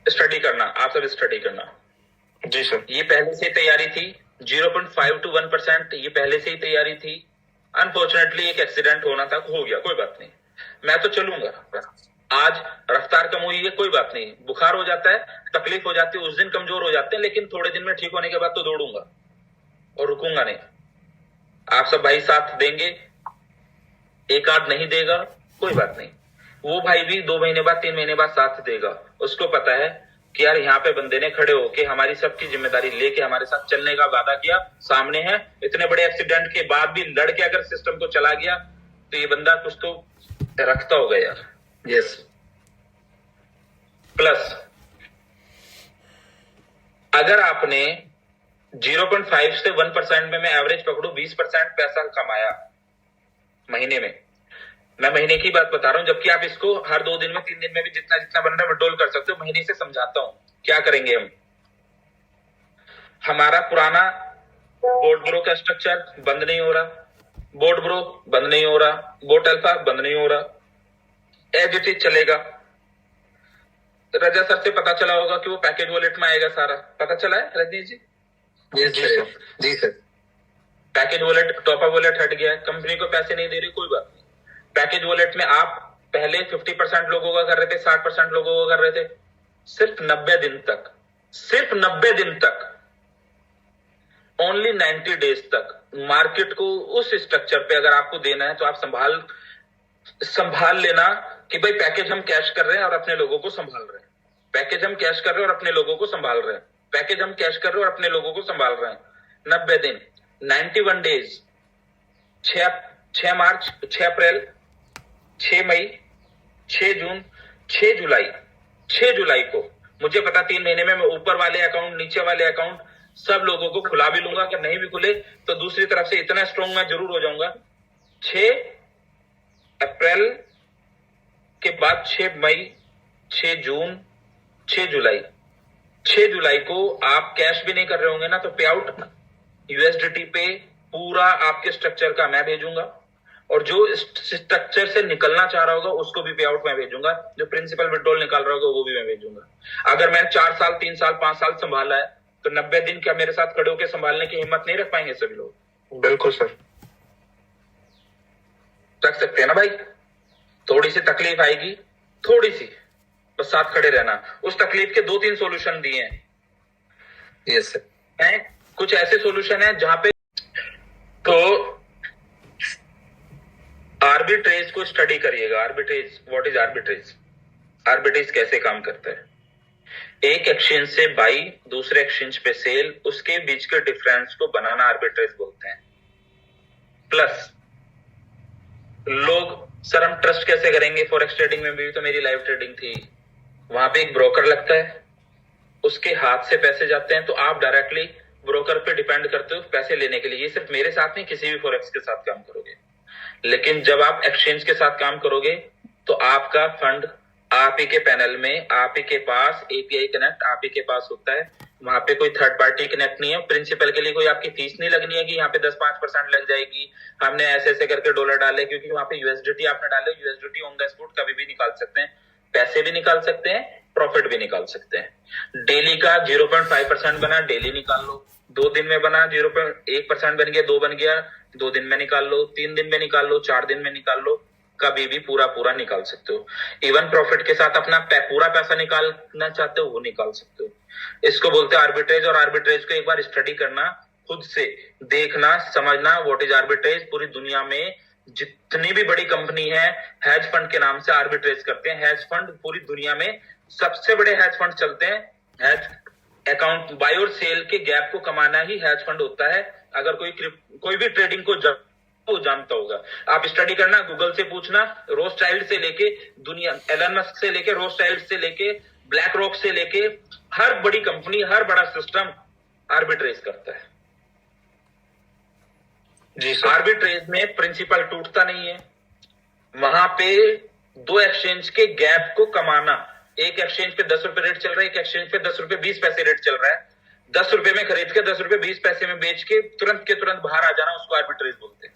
Study करना, आप सब स्टडी करना। जी सर। ये पहले से तैयारी थी, 0.5 to 1%, ये पहले से ही तैयारी थी। अनफॉर्चुनेटली एक एक्सीडेंट होना था, हो गया, कोई बात नहीं, मैं तो चलूंगा। आज रफ्तार कम हुई है, कोई बात नहीं, बुखार हो जाता है, तकलीफ हो जाती है, उस दिन कमजोर हो जाते हैं, लेकिन थोड़े दिन में ठीक होने के बाद तो दौड़ूंगा और रुकूंगा नहीं। आप सब भाई साथ देंगे, एक आध नहीं देगा कोई बात नहीं, वो भाई भी 2 महीने बाद 3 महीने बाद साथ देगा। उसको पता है कि यार यहाँ पे बंदे ने खड़े होके हमारी सबकी जिम्मेदारी लेके हमारे साथ चलने का वादा किया, सामने है, इतने बड़े एक्सीडेंट के बाद भी लड़के अगर सिस्टम को चला गया तो ये बंदा कुछ तो रखता होगा यार। यस। प्लस अगर आपने 0.5 से 1% में, मैं एवरेज पकड़ू 20% पैसा कमाया महीने में, मैं महीने की बात बता रहा हूं, जबकि आप इसको हर 2 दिन में 3 दिन में भी जितना जितना बन रहा है विड्रॉल कर सकते हो। महीने से समझाता हूं क्या करेंगे हम। हमारा पुराना बोर्ड ब्रो का स्ट्रक्चर बंद नहीं हो रहा, बोर्ड ब्रो बंद नहीं हो रहा, बोट अल्फा बंद नहीं हो रहा, एज इट इज चलेगा। रजा सर से पता चला होगा कि वो पैकेज वॉलेट में आएगा, सारा पता चला है रजनीश जी? जी सर। जी sir. Package wallet, top up wallet हट गया है, कंपनी को पैसे नहीं दे रही, कोई बात नहीं। पैकेज वॉलेट में आप पहले 50% लोगों का कर रहे थे, 60% लोगों का कर रहे थे, सिर्फ 90 दिन तक, सिर्फ 90 दिन तक, ओनली 90 डेज तक मार्केट को उस स्ट्रक्चर पे अगर आपको देना है तो आप संभाल लेना कि भाई पैकेज हम कैश कर रहे हैं और अपने लोगों को संभाल रहे हैं, पैकेज हम कैश कर रहे हैं और अपने लोगों को संभाल रहे हैं, पैकेज हम कैश कर रहे हैं और अपने लोगों को संभाल रहे हैं। 90 दिन, 91 डेज, 6 मार्च, 6 अप्रैल, 6 मई, 6 जून, 6 जुलाई, 6 जुलाई को मुझे पता 3 महीने में मैं ऊपर वाले अकाउंट, नीचे वाले अकाउंट सब लोगों को खुला भी लूंगा, अगर नहीं भी खुले तो दूसरी तरफ से इतना स्ट्रॉन्ग मैं जरूर हो जाऊंगा। 6 अप्रैल के बाद 6 मई, 6 जून, 6 जुलाई, 6 जुलाई को आप कैश भी नहीं कर रहे होंगे ना, तो पे आउट यूएसडीटी पे पूरा आपके स्ट्रक्चर का मैं भेजूंगा, और जो स्ट्रक्चर से निकलना चाह रहा होगा उसको भी पे आउट मैं भेजूंगा, जो प्रिंसिपल विड्रॉल निकाल रहा होगा वो भी मैं भेजूंगा। अगर मैंने 4 साल, 3 साल, 5 साल संभाला है तो 90 दिन क्या मेरे साथ खड़े होकर संभालने की हिम्मत नहीं रख पाएंगे सभी लोग? बिल्कुल सर। रख सकते हैं ना भाई? थोड़ी सी तकलीफ आएगी, थोड़ी सी, बस साथ खड़े रहना। उस तकलीफ के 2-3 सोल्यूशन दिए हैं। Yes sir. कुछ ऐसे सोल्यूशन है जहां पे तो आर्बिट्रेज को स्टडी करिएगा। Arbitrage, what is arbitrage? Arbitrage कैसे काम करता है? एक एक्सचेंज से बाई, दूसरे एक्सचेंज पे सेल, उसके बीच के डिफरेंस को बनाना आर्बिट्रेज बोलते हैं। प्लस लोग, सर हम ट्रस्ट कैसे करेंगे? फॉरेक्स ट्रेडिंग में भी तो मेरी लाइव ट्रेडिंग थी, वहां पे एक ब्रोकर लगता है, उसके हाथ से पैसे जाते हैं, तो आप डायरेक्टली ब्रोकर पे डिपेंड करते हो पैसे लेने के लिए। ये सिर्फ मेरे साथ नहीं, किसी भी फॉरेक्स के साथ काम करोगे। लेकिन जब आप एक्सचेंज के साथ काम करोगे तो आपका फंड आप ही के पैनल में, आप ही के पास एपीआई कनेक्ट आप ही के पास होता है, वहां पे कोई थर्ड पार्टी कनेक्ट नहीं है। प्रिंसिपल के लिए कोई आपकी फीस नहीं लगनी है कि यहाँ पे 10-5% लग जाएगी, हमने ऐसे ऐसे करके डॉलर डाले, क्योंकि वहां पे यूएसडीटी आपने डाले, यूएसडीटी ऑन द स्पॉट कभी भी निकाल सकते हैं, पैसे भी निकाल सकते हैं, प्रॉफिट भी निकाल सकते हैं। डेली का 0.5% बना, डेली निकाल लो। 2 दिन में बना 0.1% बन गया, 2 बन गया, 2 दिन में निकाल लो, 3 दिन में निकाल लो, 4 दिन में निकाल लो, कभी भी पूरा निकाल सकते हो। इवन प्रॉफिट के साथ अपना पूरा पैसा निकालना चाहते हो वो निकाल सकते हो। इसको बोलते हैं आर्बिट्रेज। और आर्बिट्रेज को एक बार स्टडी करना, खुद से देखना, समझना व्हाट इज आर्बिट्रेज। पूरी दुनिया में जितनी भी बड़ी कंपनी है हेज फंड के नाम से आर्बिट्रेज करते हैं। हेज फंड पूरी दुनिया में सबसे बड़े हेज फंड चलते हैं। हेज अकाउंट, बाय और सेल के गैप को कमाना ही हेज फंड होता है। अगर कोई भी ट्रेडिंग को वो जानता होगा, आप स्टडी करना, गूगल से पूछना, रोथस्चाइल्ड से लेके दुनिया, एलन मस्क से लेके, रोथस्चाइल्ड से लेके, ब्लैक रॉक से लेके, हर बड़ी कंपनी, हर बड़ा सिस्टम आर्बिट्रेज करता है। जी सर। आर्बिट्रेज में प्रिंसिपल टूटता नहीं है, वहां पे 2 एक्सचेंज के गैप को कमाना। एक एक्सचेंज पे 10 रुपए रेट चल रहा है, एक एक्सचेंज पे 10 रुपए 20 पैसे रेट चल रहा है, 10 रुपए में खरीद के 10 रुपए 20 पैसे में बेच के तुरंत के तुरंत बाहर आ जाना, उसको आर्बिट्रेज बोलते हैं।